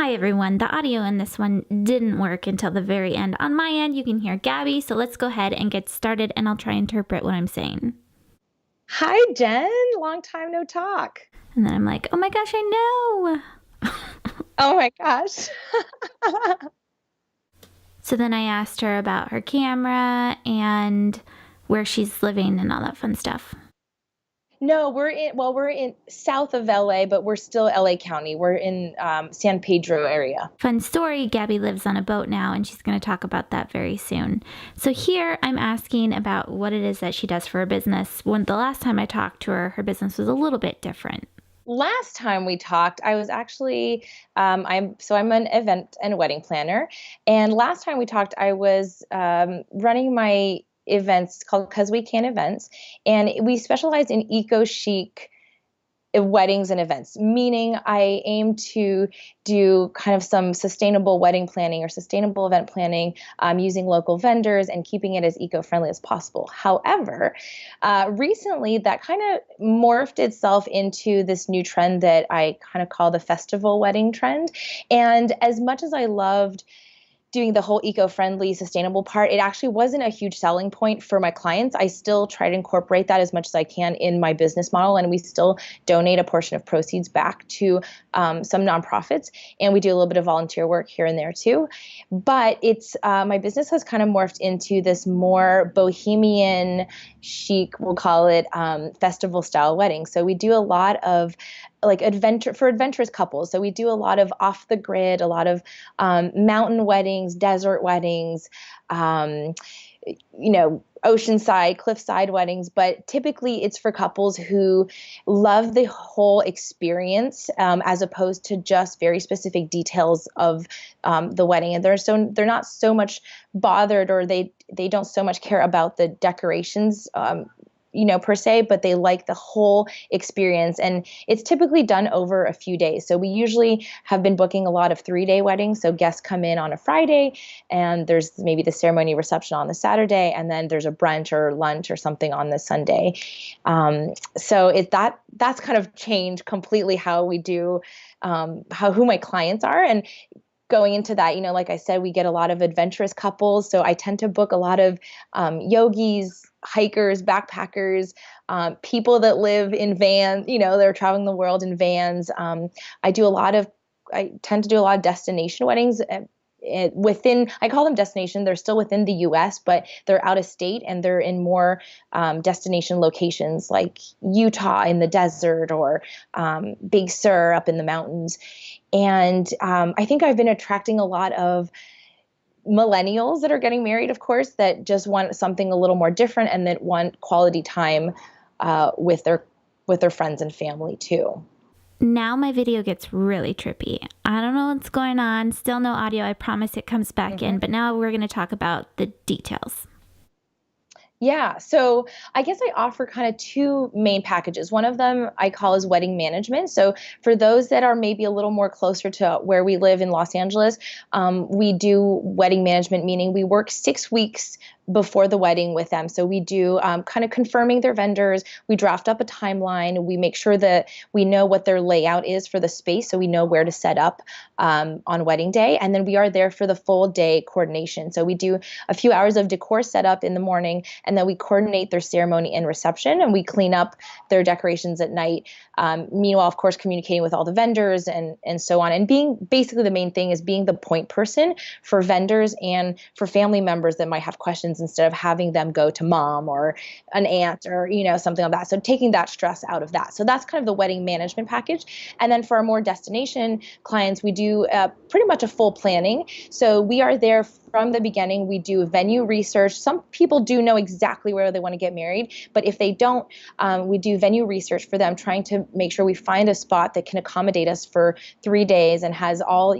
Hi everyone, the audio in this one didn't work until the very end. On my end, you can hear Gabby, so let's go ahead and get started and I'll try and interpret what I'm saying. Hi, Jen. Long time no talk. And then I'm like, oh my gosh, I know. Oh my gosh. So then I asked her about her camera and where she's living and all that fun stuff. No, we're in south of LA, but we're still LA County. We're in San Pedro area. Fun story, Gabby lives on a boat now and she's going to talk about that very soon. So here I'm asking about what it is that she does for her business. When the last time I talked to her, her business was a little bit different. Last time we talked, I was actually I'm an event and wedding planner, and last time we talked, I was running my events called Cause We Can Events, and we specialize in eco chic weddings and events, meaning I aim to do kind of some sustainable wedding planning or sustainable event planning using local vendors and keeping it as eco-friendly as possible. However, recently that kind of morphed itself into this new trend that I kind of call the festival wedding trend. And as much as I loved doing the whole eco-friendly, sustainable part, it actually wasn't a huge selling point for my clients. I still try to incorporate that as much as I can in my business model, and we still donate a portion of proceeds back to some nonprofits, and we do a little bit of volunteer work here and there too. But it's my business has kind of morphed into this more bohemian, chic, we'll call it, festival style wedding. So we do a lot of like adventurous couples. So we do a lot of off the grid, a lot of mountain weddings, desert weddings, oceanside, cliffside weddings. But typically it's for couples who love the whole experience as opposed to just very specific details of the wedding. And they're not so much bothered, or they don't so much care about the decorations per se, but they like the whole experience. And it's typically done over a few days. So we usually have been booking a lot of 3-day weddings. So guests come in on a Friday, and there's maybe the ceremony reception on the Saturday, and then there's a brunch or lunch or something on the Sunday. That's kind of changed completely how we do, who my clients are. And going into that, like I said, we get a lot of adventurous couples. So I tend to book a lot of yogis, hikers, backpackers, people that live in vans, they're traveling the world in vans. I tend to do a lot of destination weddings I call them destination. They're still within the US, but they're out of state, and they're in more destination locations like Utah in the desert, or Big Sur up in the mountains. And I think I've been attracting a lot of millennials that are getting married, of course, that just want something a little more different, and that want quality time with their friends and family too. Now my video gets really trippy. I don't know what's going on. Still no audio. I promise it comes back in. But now we're going to talk about the details. Yeah, so I guess I offer kind of two main packages. One of them I call is wedding management. So for those that are maybe a little more closer to where we live in Los Angeles, we do wedding management, meaning we work 6 weeks before the wedding with them. So we do kind of confirming their vendors. We draft up a timeline. We make sure that we know what their layout is for the space, so we know where to set up on wedding day. And then we are there for the full day coordination. So we do a few hours of decor setup in the morning, and then we coordinate their ceremony and reception, and we clean up their decorations at night. Meanwhile, of course, communicating with all the vendors and so on. And being basically the main thing is being the point person for vendors and for family members that might have questions, instead of having them go to mom or an aunt or something like that. So taking that stress out of that. So that's kind of the wedding management package. And then for our more destination clients, we do pretty much a full planning. So we are there from the beginning. We do venue research. Some people do know exactly where they want to get married, but if they don't, we do venue research for them, trying to make sure we find a spot that can accommodate us for 3 days and has all,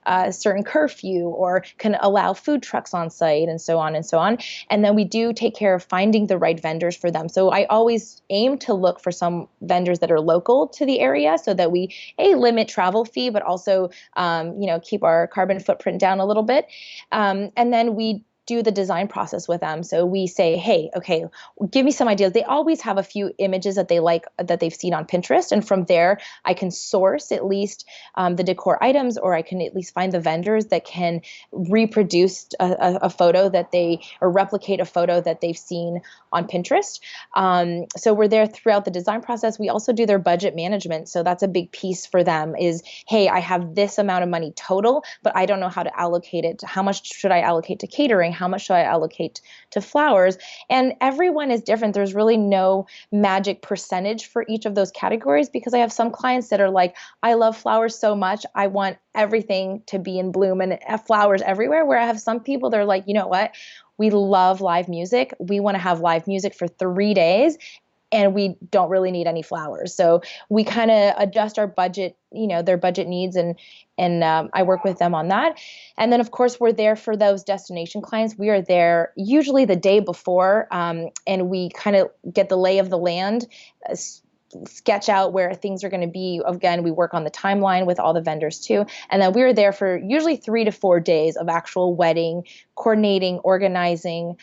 a certain curfew, or can allow food trucks on site, and so on and so on. And then we do take care of finding the right vendors for them. So I always aim to look for some vendors that are local to the area, so that we limit travel fee, but also keep our carbon footprint down a little bit. And then we do the design process with them. So we say, hey, okay, give me some ideas. They always have a few images that they like, that they've seen on Pinterest. And from there, I can source at least the decor items, or I can at least find the vendors that can reproduce a photo that or replicate a photo that they've seen on Pinterest. So we're there throughout the design process. We also do their budget management. So that's a big piece for them is, hey, I have this amount of money total, but I don't know how to allocate it. How much should I allocate to catering? How much should I allocate to flowers? And everyone is different. There's really no magic percentage for each of those categories, because I have some clients that are like, I love flowers so much, I want everything to be in bloom and flowers everywhere. Where I have some people that are like, you know what? We love live music. We want to have live music for 3 days, and we don't really need any flowers. So we kind of adjust our budget, their budget needs, and I work with them on that. And then, of course, we're there for those destination clients. We are there usually the day before, and we kind of get the lay of the land, sketch out where things are going to be. Again, we work on the timeline with all the vendors too. And then we're there for usually 3 to 4 days of actual wedding, coordinating, organizing,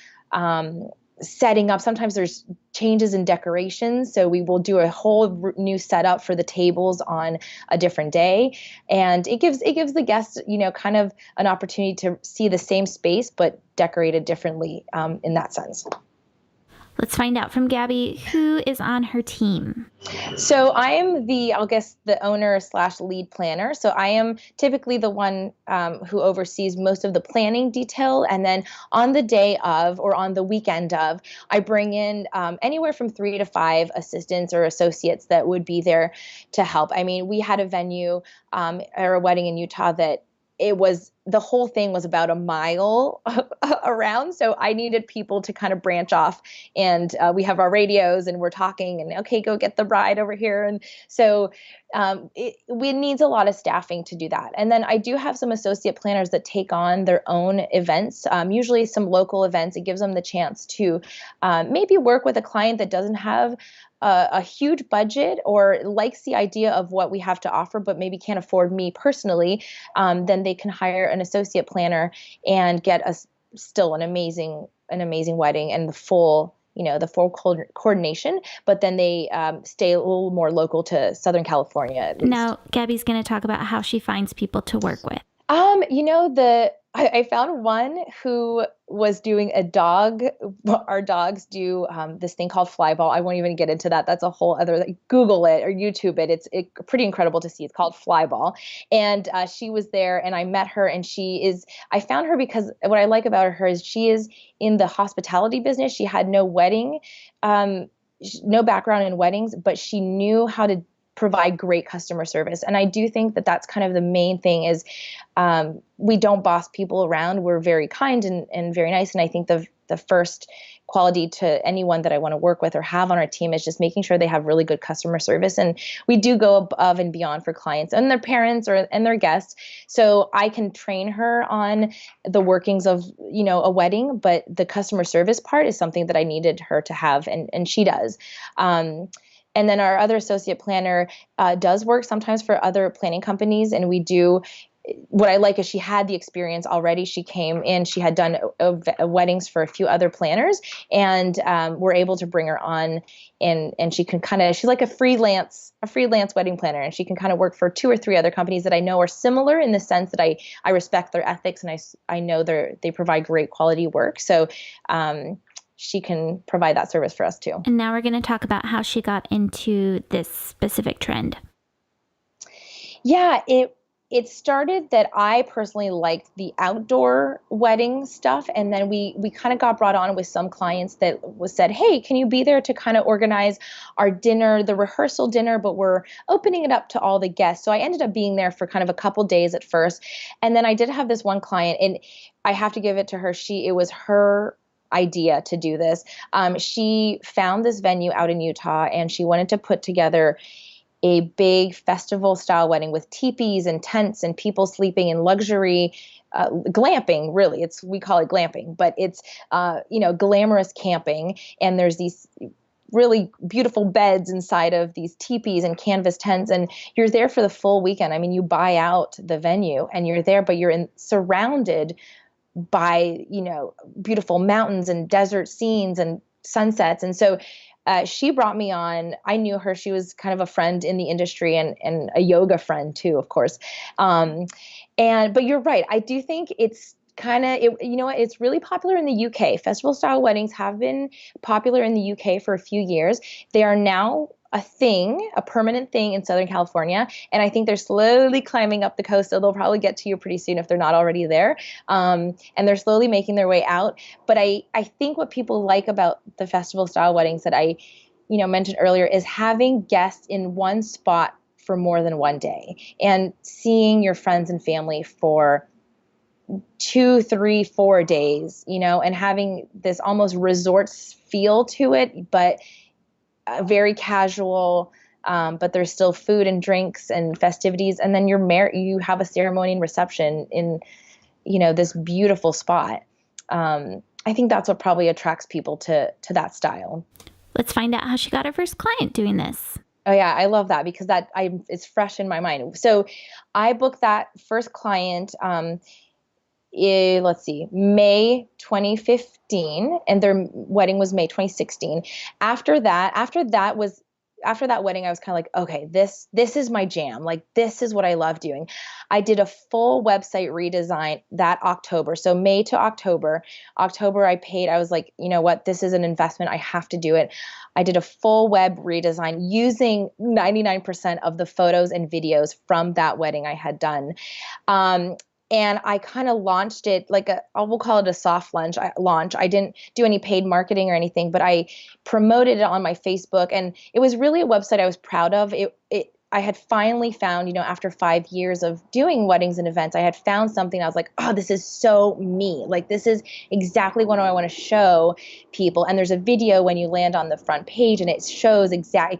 setting up. Sometimes there's changes in decorations, so we will do a whole new setup for the tables on a different day, and it gives the guests, kind of an opportunity to see the same space but decorated differently, in that sense. Let's find out from Gabby who is on her team. So I am the owner / lead planner. So I am typically the one who oversees most of the planning detail. And then on the day of, or on the weekend of, I bring in anywhere from 3 to 5 assistants or associates that would be there to help. I mean, we had a venue or a wedding in Utah that the whole thing was about a mile around. So I needed people to kind of branch off, and we have our radios and we're talking, and okay, go get the bride over here. And so it needs a lot of staffing to do that. And then I do have some associate planners that take on their own events, usually some local events. It gives them the chance to maybe work with a client that doesn't have a huge budget or likes the idea of what we have to offer, but maybe can't afford me personally. Then they can hire an associate planner and get us still an amazing wedding and the full coordination. But then they stay a little more local to Southern California at least. Now, Gabby's going to talk about how she finds people to work with. I found one who was doing a dog. Our dogs do this thing called flyball. I won't even get into that. That's a whole other, Google it or YouTube it. It's pretty incredible to see. It's called flyball. And she was there, and I met her, and I found her because what I like about her is she is in the hospitality business. She had no background in weddings, but she knew how to provide great customer service. And I do think that that's kind of the main thing is we don't boss people around. We're very kind and very nice. And I think the first quality to anyone that I want to work with or have on our team is just making sure they have really good customer service. And we do go above and beyond for clients and their parents and their guests. So I can train her on the workings of, a wedding, but the customer service part is something that I needed her to have, and she does. And then our other associate planner does work sometimes for other planning companies. And what I like is she had the experience already. She came in, she had done weddings for a few other planners, and we're able to bring her on, and she can she's like a freelance wedding planner, and she can kind of work for 2 or 3 other companies that I know are similar in the sense that I respect their ethics, and I know they provide great quality work. So she can provide that service for us too. And now we're going to talk about how she got into this specific trend. Yeah, it started that I personally liked the outdoor wedding stuff. And then we kind of got brought on with some clients that said, hey, can you be there to kind of organize our dinner, the rehearsal dinner, but we're opening it up to all the guests. So I ended up being there for kind of a couple days at first. And then I did have this one client, and I have to give it to her. It was her idea to do this. She found this venue out in Utah, and she wanted to put together a big festival style wedding with teepees and tents and people sleeping in luxury, glamping, really. We call it glamping, but it's, glamorous camping. And there's these really beautiful beds inside of these teepees and canvas tents, and you're there for the full weekend. I mean, you buy out the venue and you're there, but you're surrounded by, beautiful mountains and desert scenes and sunsets. And so she brought me on. I knew her. She was kind of a friend in the industry and a yoga friend too, of course. But you're right. I do think it's it's really popular in the UK. Festival style weddings have been popular in the UK for a few years. They are now a permanent thing in Southern California. And I think they're slowly climbing up the coast. So they'll probably get to you pretty soon if they're not already there. And they're slowly making their way out. But I think what people like about the festival style weddings that I, mentioned earlier is having guests in one spot for more than one day and seeing your friends and family for 2, 3, 4 days, and having this almost resort feel to it, but very casual, but there's still food and drinks and festivities. And then you have a ceremony and reception in, this beautiful spot. I think that's what probably attracts people to that style. Let's find out how she got her first client doing this. Oh yeah, I love that because it's fresh in my mind. So I booked that first client, let's see, May 2015, and their wedding was May 2016. After that wedding, I was kind of like, okay, this is my jam. Like, this is what I love doing. I did a full website redesign that October. So May to October, I was like, you know what? This is an investment. I have to do it. I did a full web redesign using 99% of the photos and videos from that wedding I had done. And I kind of launched it we'll call it a soft launch. I didn't do any paid marketing or anything, but I promoted it on my Facebook, and it was really a website I was proud of. I had finally found, after 5 years of doing weddings and events, I had found something. I was like, oh, this is so me. Like, this is exactly what I want to show people. And there's a video when you land on the front page, and it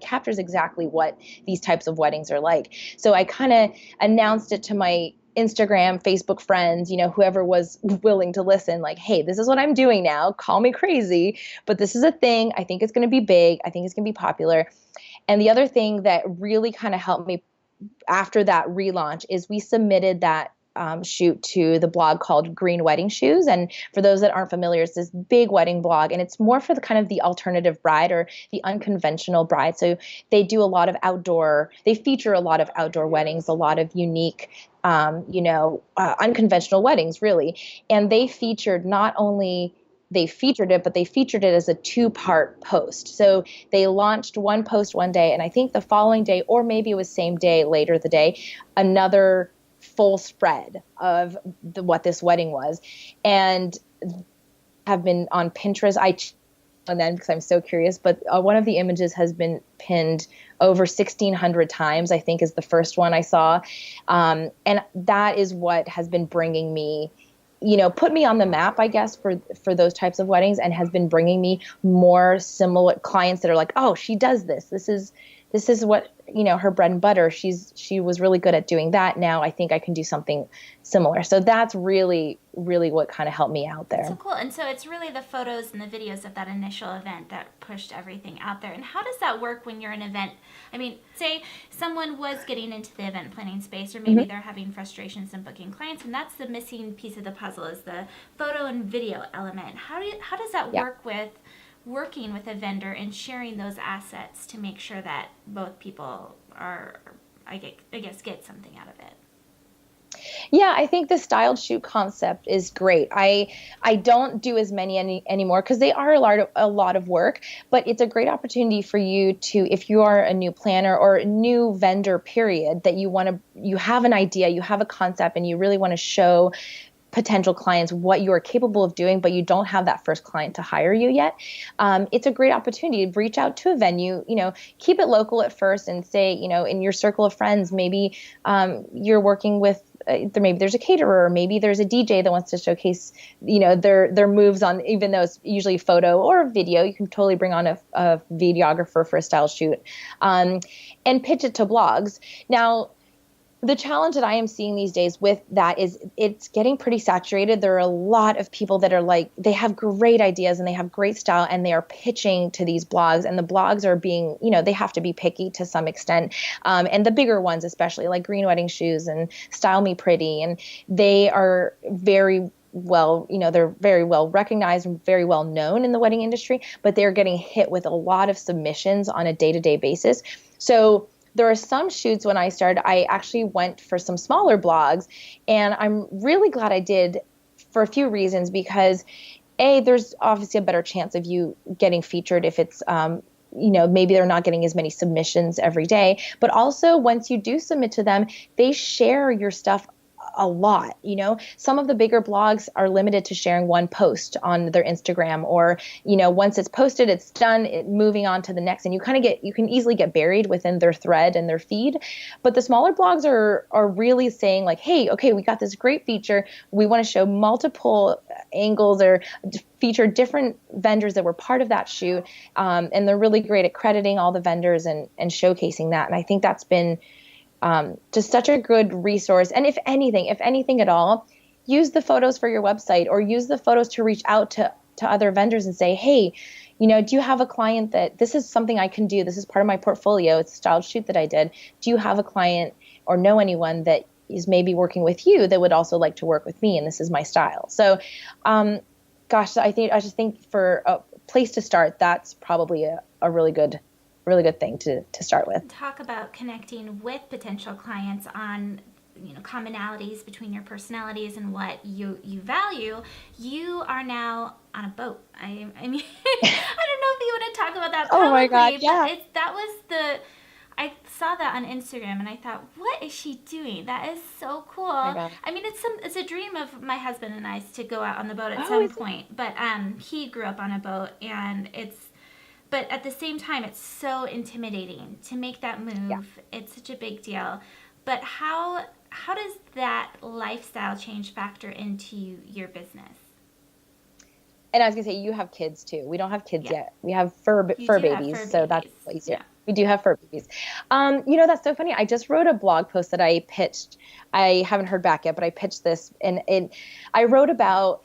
captures exactly what these types of weddings are like. So I kind of announced it to my Instagram, Facebook friends, whoever was willing to listen, like, hey, this is what I'm doing now. Call me crazy, but this is a thing. I think it's going to be big. I think it's going to be popular. And the other thing that really kind of helped me after that relaunch is we submitted that shoot to the blog called Green Wedding Shoes. And for those that aren't familiar, it's this big wedding blog, and it's more for the kind of the alternative bride or the unconventional bride. So they do they feature a lot of outdoor weddings, a lot of unique, unconventional weddings, really. And they featured but they featured it as a 2-part post. So they launched one post one day, and I think the following day, or maybe it was same day, later the day, another full spread of what this wedding was, and have been on Pinterest. And then, because I'm so curious, but one of the images has been pinned over 1,600 times, I think is the first one I saw. And that is what has been bringing me, put me on the map, I guess, for those types of weddings, and has been bringing me more similar clients that are like, oh, she does this. This is what, her bread and butter. She was really good at doing that. Now I think I can do something similar. So that's really, really what kind of helped me out there. So cool. And so it's really the photos and the videos of that initial event that pushed everything out there. And how does that work when you're an event? I mean, say someone was getting into the event planning space, or maybe they're having frustrations in booking clients, and that's the missing piece of the puzzle is the photo and video element. How does that work with working with a vendor and sharing those assets to make sure that both people are, I guess, get something out of it? Yeah, I think the styled shoot concept is great. I don't do as many anymore because they are a lot of work, but it's a great opportunity for you to, if you are a new planner or a new vendor, period, that you have an idea, you have a concept, and you really want to show potential clients what you are capable of doing, but you don't have that first client to hire you yet. It's a great opportunity to reach out to a venue, keep it local at first, and say, in your circle of friends, maybe you're working with, maybe there's a caterer, or maybe there's a DJ that wants to showcase, their moves on, even though it's usually photo or video, you can totally bring on a videographer for a style shoot, and pitch it to blogs. Now, the challenge that I am seeing these days with that is it's getting pretty saturated. There are a lot of people that are like, they have great ideas and they have great style, and they are pitching to these blogs, and the blogs are being, they have to be picky to some extent. And the bigger ones, especially like Green Wedding Shoes and Style Me Pretty, and they are very well, they're very well recognized and very well known in the wedding industry, but they're getting hit with a lot of submissions on a day-to-day basis. So there are some shoots when I started, I actually went for some smaller blogs, and I'm really glad I did for a few reasons, because there's obviously a better chance of you getting featured if it's, maybe they're not getting as many submissions every day. But also, once you do submit to them, they share your stuff a lot. Some of the bigger blogs are limited to sharing one post on their Instagram, or, once it's posted, it's done, moving on to the next. And you can easily get buried within their thread and their feed. But the smaller blogs are really saying like, hey, okay, we got this great feature. We want to show multiple angles or feature different vendors that were part of that shoot. And they're really great at crediting all the vendors and showcasing that. And I think that's been just such a good resource. And if anything at all, use the photos for your website, or use the photos to reach out to other vendors and say, hey, do you have a client that this is something I can do? This is part of my portfolio. It's a styled shoot that I did. Do you have a client or know anyone that is maybe working with you that would also like to work with me? And this is my style. So, I just think for a place to start, that's probably a really good thing to start with. Talk about connecting with potential clients on commonalities between your personalities and what you value. You are now on a boat. I mean, I don't know if you want to talk about that publicly. Oh my God, yeah. I saw that on Instagram and I thought, what is she doing? That is so cool. I mean, it's a dream of my husband and I to go out on the boat at some point. But he grew up on a boat, and but at the same time, it's so intimidating to make that move. Yeah. It's such a big deal. But how does that lifestyle change factor into your business? And I was going to say, you have kids too. We don't have kids yet. We have fur babies, so that's easier. Yeah. We do have fur babies. That's so funny. I just wrote a blog post that I pitched. I haven't heard back yet, but I pitched this, and I wrote about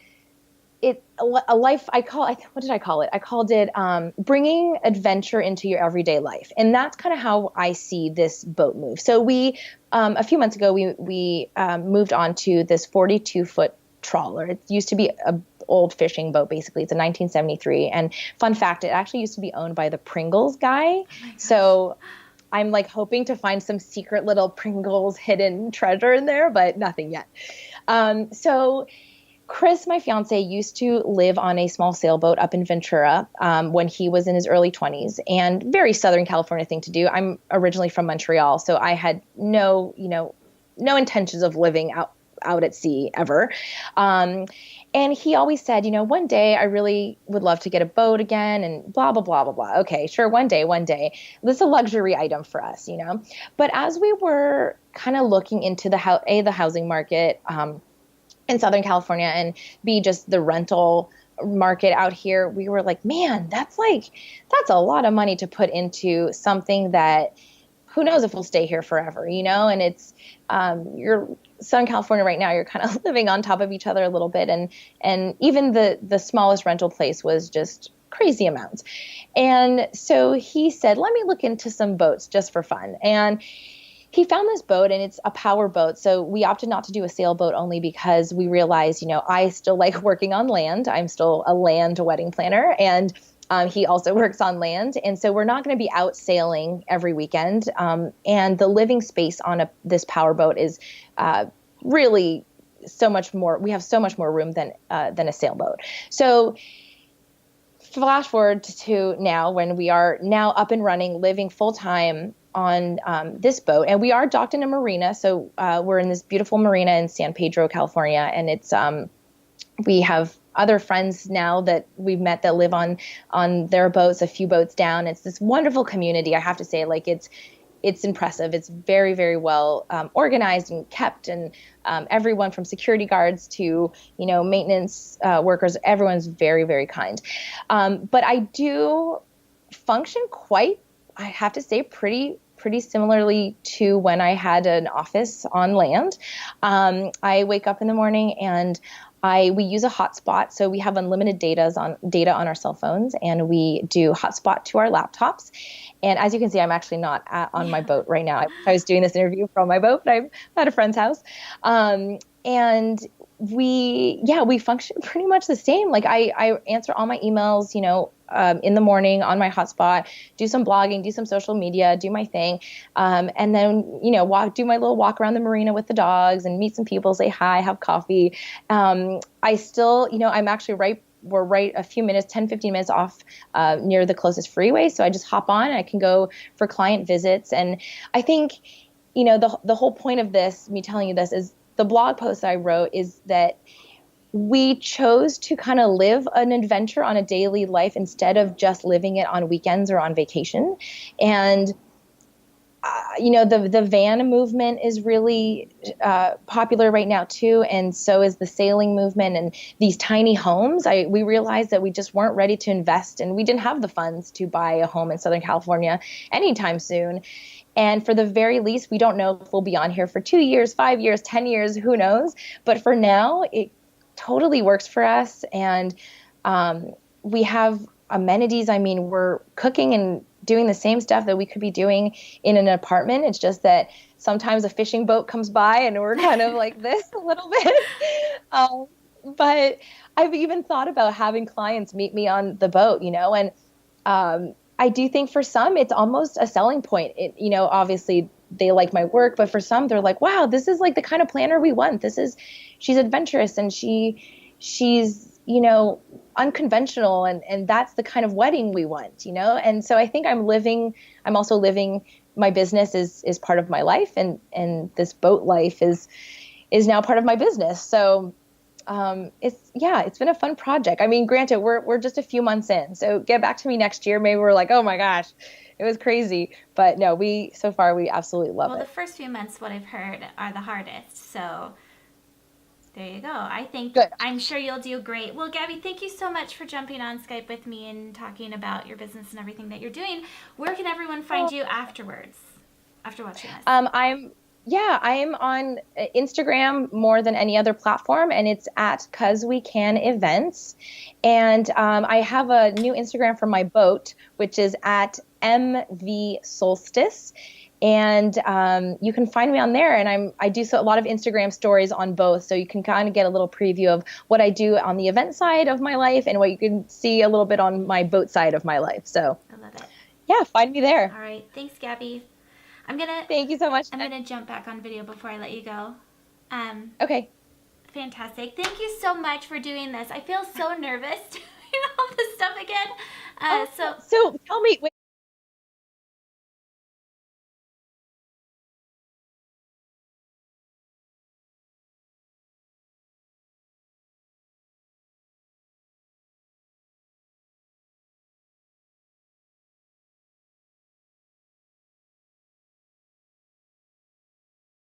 a life. What did I call it? I called it bringing adventure into your everyday life. And that's kind of how I see this boat move. So we, a few months ago, we moved on to this 42-foot trawler. It used to be a old fishing boat, basically. It's a 1973. And fun fact, it actually used to be owned by the Pringles guy. Oh so I'm like hoping to find some secret little Pringles hidden treasure in there, but nothing yet. So Chris, my fiance, used to live on a small sailboat up in Ventura when he was in his early 20s, and very Southern California thing to do. I'm originally from Montreal, so I had no intentions of living out at sea ever. And he always said, one day I really would love to get a boat again, and blah, blah, blah, blah, blah. Okay, sure, one day. This is a luxury item for us, But as we were kind of looking into the housing market in Southern California, and B, just the rental market out here, we were like, man, that's a lot of money to put into something that who knows if we'll stay here forever, and it's, you're Southern California right now, you're kind of living on top of each other a little bit. And even the smallest rental place was just crazy amounts. And so he said, let me look into some boats just for fun. And he found this boat, and it's a power boat. So we opted not to do a sailboat only because we realized, I still like working on land. I'm still a land wedding planner, and he also works on land. And so we're not going to be out sailing every weekend. And the living space on this power boat is really so much more. We have so much more room than a sailboat. So flash forward to now, when we are now up and running, living full time on this boat, and we are docked in a marina. So we're in this beautiful marina in San Pedro, California, and it's we have other friends now that we've met that live on their boats, a few boats down. It's this wonderful community. I have to say, it's impressive. It's very, very well organized and kept, and everyone from security guards to maintenance workers, everyone's very, very kind. But I do function quite, I have to say, pretty similarly to when I had an office on land. I wake up in the morning and we use a hotspot. So we have unlimited data on our cell phones, and we do hotspot to our laptops. And as you can see, I'm actually not on my boat right now. I was doing this interview from my boat, but I'm at a friend's house. And we function pretty much the same. Like I answer all my emails, in the morning on my hotspot, do some blogging, do some social media, do my thing. And then, do my little walk around the marina with the dogs and meet some people, say hi, have coffee. I still, I'm actually we're right a few minutes, 10, 15 minutes off near the closest freeway. So I just hop on and I can go for client visits. And I think, the whole point of this, me telling you this, is the blog post I wrote is that we chose to kind of live an adventure on a daily life instead of just living it on weekends or on vacation. And the van movement is really popular right now too, and so is the sailing movement and these tiny homes. We realized that we just weren't ready to invest, and we didn't have the funds to buy a home in Southern California anytime soon. And for the very least, we don't know if we'll be on here for 2 years, 5 years, 10 years, who knows? But for now, it totally works for us, and we have amenities. I mean, we're cooking and doing the same stuff that we could be doing in an apartment. It's just that sometimes a fishing boat comes by and we're kind of like this a little bit. But I've even thought about having clients meet me on the boat, and I do think for some it's almost a selling point. Obviously they like my work, but for some they're like, wow, this is like the kind of planner we want. She's adventurous and she's unconventional, and that's the kind of wedding we want, And so I think I'm also living my business is part of my life, and this boat life is now part of my business. So it's been a fun project. I mean, granted, we're just a few months in, so get back to me next year. Maybe we're like, oh my gosh, it was crazy. But no, so far we absolutely love it. Well, the first few months, what I've heard, are the hardest. So there you go. I'm sure you'll do great. Well, Gabby, thank you so much for jumping on Skype with me and talking about your business and everything that you're doing. Where can everyone find you afterwards, after watching this? I am on Instagram more than any other platform, and it's at 'Cause We Can Events. And I have a new Instagram for my boat, which is at MV Solstice. And you can find me on there, and I do a lot of Instagram stories on both, so you can kind of get a little preview of what I do on the event side of my life and what you can see a little bit on my boat side of my life. So I love it. Yeah, find me there. All right, thanks, Gabby. Thank you so much. I'm gonna jump back on video before I let you go. Okay. Fantastic. Thank you so much for doing this. I feel so nervous doing all this stuff again. So tell me.